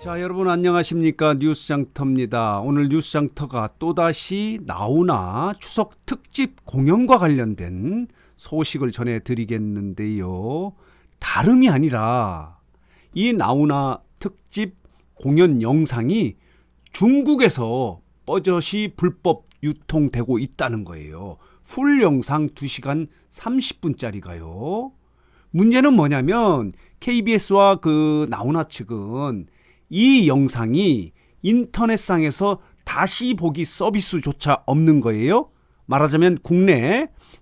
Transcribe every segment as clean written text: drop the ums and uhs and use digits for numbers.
자, 여러분 안녕하십니까? 뉴스장터입니다. 오늘 뉴스장터가 또다시 나훈아 추석 특집 공연과 관련된 소식을 전해드리겠는데요. 다름이 아니라 이 나훈아 특집 공연 영상이 중국에서 뻐젓이 불법 유통되고 있다는 거예요. 풀 영상 2시간 30분짜리가요. 문제는 뭐냐면 KBS와 그 나훈아 측은 이 영상이 인터넷상에서 다시 보기 서비스조차 없는 거예요. 말하자면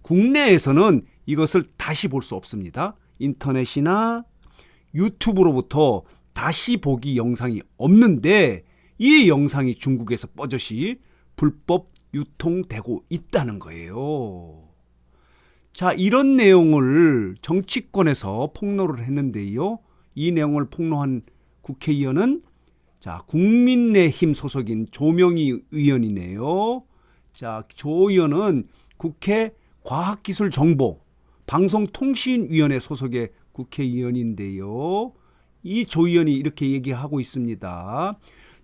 국내에서는 이것을 다시 볼 수 없습니다. 인터넷이나 유튜브로부터 다시 보기 영상이 없는데 이 영상이 중국에서 뻐젓이 불법 유통되고 있다는 거예요. 자, 이런 내용을 정치권에서 폭로를 했는데요. 이 내용을 폭로한 국회의원은 국민의힘 소속인 조명희 의원이네요. 자, 조 의원은 국회 과학기술정보 방송통신위원회 소속의 국회의원인데요. 이 조 의원이 이렇게 얘기하고 있습니다.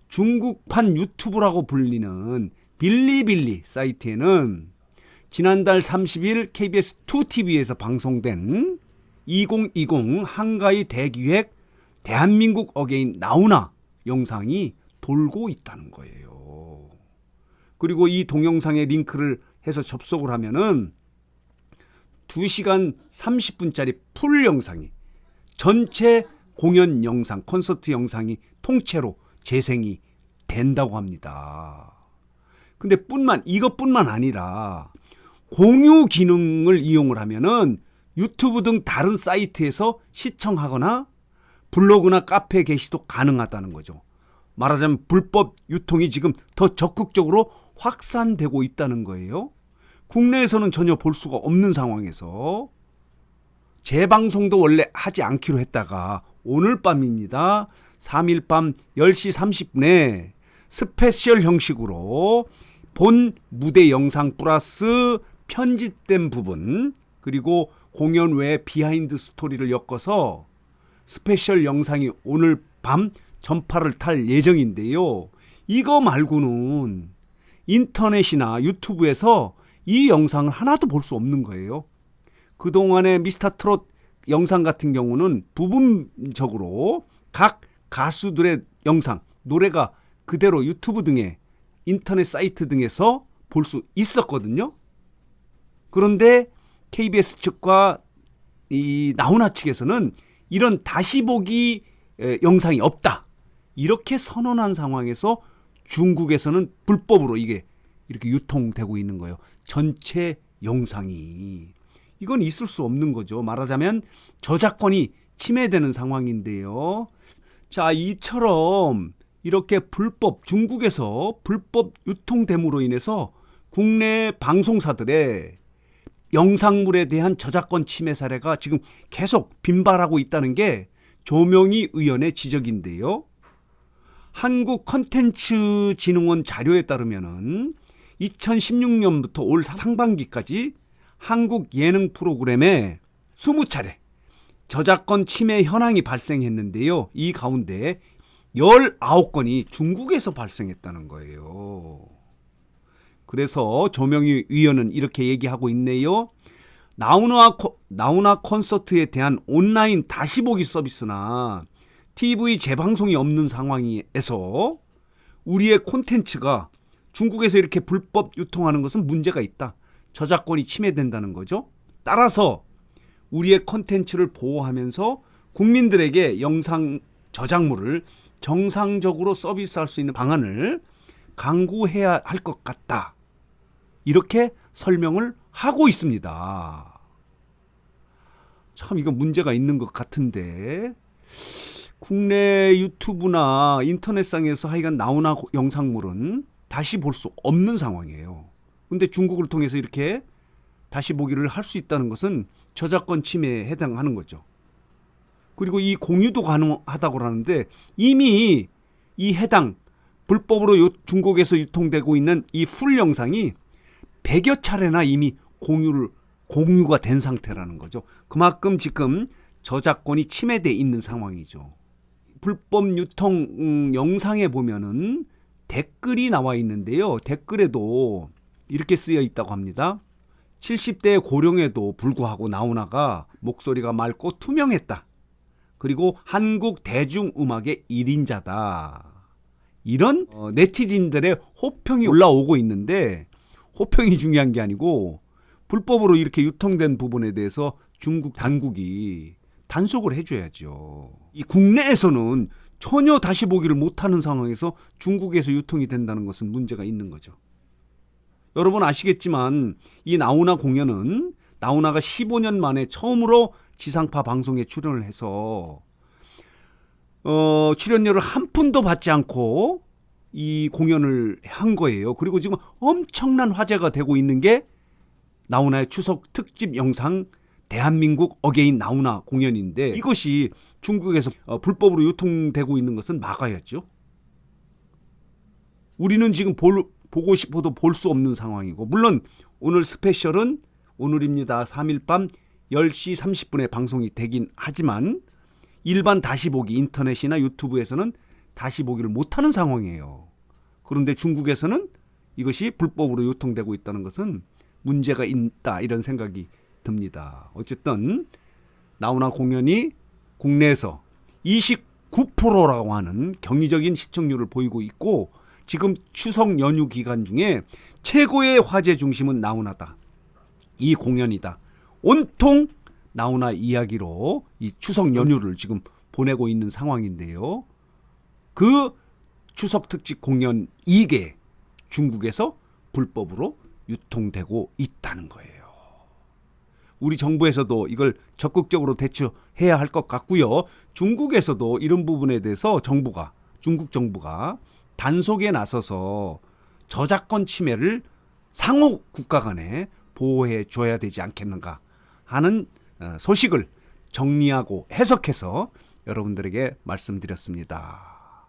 중국판 유튜브라고 불리는 빌리빌리 사이트에는 지난달 30일 KBS 2TV에서 방송된 2020 한가위 대기획 대한민국 어게인 나훈아 영상이 돌고 있다는 거예요. 그리고 이 동영상의 링크를 해서 접속을 하면은 2시간 30분짜리 풀 영상이 전체 공연 영상, 콘서트 영상이 통째로 재생이 된다고 합니다. 근데 이것뿐만 아니라 공유 기능을 이용을 하면은 유튜브 등 다른 사이트에서 시청하거나 블로그나 카페 게시도 가능하다는 거죠. 말하자면 불법 유통이 지금 더 적극적으로 확산되고 있다는 거예요. 국내에서는 전혀 볼 수가 없는 상황에서 재방송도 원래 하지 않기로 했다가 오늘 밤입니다. 3일 밤 10시 30분에 스페셜 형식으로 본 무대 영상 플러스 편집된 부분 그리고 공연 외 비하인드 스토리를 엮어서 스페셜 영상이 오늘 밤 전파를 탈 예정인데요. 이거 말고는 인터넷이나 유튜브에서 이 영상을 하나도 볼 수 없는 거예요. 그동안의 미스터트롯 영상 같은 경우는 부분적으로 각 가수들의 영상, 노래가 그대로 유튜브 등의 인터넷 사이트 등에서 볼 수 있었거든요. 그런데 KBS 측과 이 나훈아 측에서는 이런 다시 보기 영상이 없다. 이렇게 선언한 상황에서 중국에서는 불법으로 이게 이렇게 유통되고 있는 거예요. 전체 영상이. 이건 있을 수 없는 거죠. 말하자면 저작권이 침해되는 상황인데요. 자, 이처럼 이렇게 중국에서 불법 유통됨으로 인해서 국내 방송사들의 영상물에 대한 저작권 침해 사례가 지금 계속 빈발하고 있다는 게 조명희 의원의 지적인데요. 한국컨텐츠진흥원 자료에 따르면은 2016년부터 올 상반기까지 한국 예능 프로그램에 20차례 저작권 침해 현황이 발생했는데요. 이 가운데 19건이 중국에서 발생했다는 거예요. 그래서 조명희 의원은 이렇게 얘기하고 있네요. 나훈아 콘서트에 대한 온라인 다시 보기 서비스나 TV 재방송이 없는 상황에서 우리의 콘텐츠가 중국에서 이렇게 불법 유통하는 것은 문제가 있다. 저작권이 침해된다는 거죠. 따라서 우리의 콘텐츠를 보호하면서 국민들에게 영상 저작물을 정상적으로 서비스할 수 있는 방안을 강구해야 할 것 같다. 이렇게 설명을 하고 있습니다. 참 이거 문제가 있는 것 같은데 국내 유튜브나 인터넷상에서 하여간 나훈아 영상물은 다시 볼 수 없는 상황이에요. 근데 중국을 통해서 이렇게 다시 보기를 할 수 있다는 것은 저작권 침해에 해당하는 거죠. 그리고 이 공유도 가능하다고 하는데 이미 이 해당 불법으로 중국에서 유통되고 있는 이 풀 영상이 100여 차례나 이미 공유가 된 상태라는 거죠. 그만큼 지금 저작권이 침해되어 있는 상황이죠. 불법 유통 영상에 보면은 댓글이 나와 있는데요. 댓글에도 이렇게 쓰여 있다고 합니다. 70대 고령에도 불구하고 나훈아가 목소리가 맑고 투명했다. 그리고 한국 대중음악의 1인자다. 이런 네티즌들의 호평이 올라오고 있는데, 호평이 중요한 게 아니고 불법으로 이렇게 유통된 부분에 대해서 중국 당국이 단속을 해줘야죠. 이 국내에서는 전혀 다시 보기를 못하는 상황에서 중국에서 유통이 된다는 것은 문제가 있는 거죠. 여러분 아시겠지만 이 나훈아 공연은 나훈아가 15년 만에 처음으로 지상파 방송에 출연을 해서 출연료를 한 푼도 받지 않고 이 공연을 한 거예요. 그리고 지금 엄청난 화제가 되고 있는 게 나훈아의 추석 특집 영상 대한민국 어게인 나훈아 공연인데, 이것이 중국에서 불법으로 유통되고 있는 것은 막아야죠. 우리는 지금 보고 싶어도 볼 수 없는 상황이고, 물론 오늘 스페셜은 오늘입니다. 3일 밤 10시 30분에 방송이 되긴 하지만 일반 다시 보기 인터넷이나 유튜브에서는 다시 보기를 못하는 상황이에요. 그런데 중국에서는 이것이 불법으로 유통되고 있다는 것은 문제가 있다, 이런 생각이 듭니다. 어쨌든 나훈아 공연이 국내에서 29%라고 하는 경이적인 시청률을 보이고 있고, 지금 추석 연휴 기간 중에 최고의 화제 중심은 나훈아다. 이 공연이다. 온통 나훈아 이야기로 이 추석 연휴를 지금 보내고 있는 상황인데요. 그 추석 특집 공연 이게 중국에서 불법으로 유통되고 있다는 거예요. 우리 정부에서도 이걸 적극적으로 대처해야 할 것 같고요. 중국에서도 이런 부분에 대해서 중국 정부가 단속에 나서서 저작권 침해를 상호 국가 간에 보호해 줘야 되지 않겠는가 하는 소식을 정리하고 해석해서 여러분들에게 말씀드렸습니다.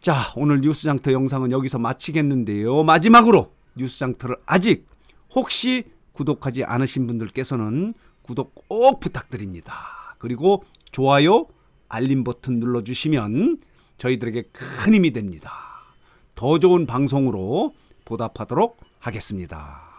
자, 오늘 뉴스장터 영상은 여기서 마치겠는데요. 마지막으로 뉴스장터를 아직 혹시 구독하지 않으신 분들께서는 구독 꼭 부탁드립니다. 그리고 좋아요, 알림 버튼 눌러주시면 저희들에게 큰 힘이 됩니다. 더 좋은 방송으로 보답하도록 하겠습니다.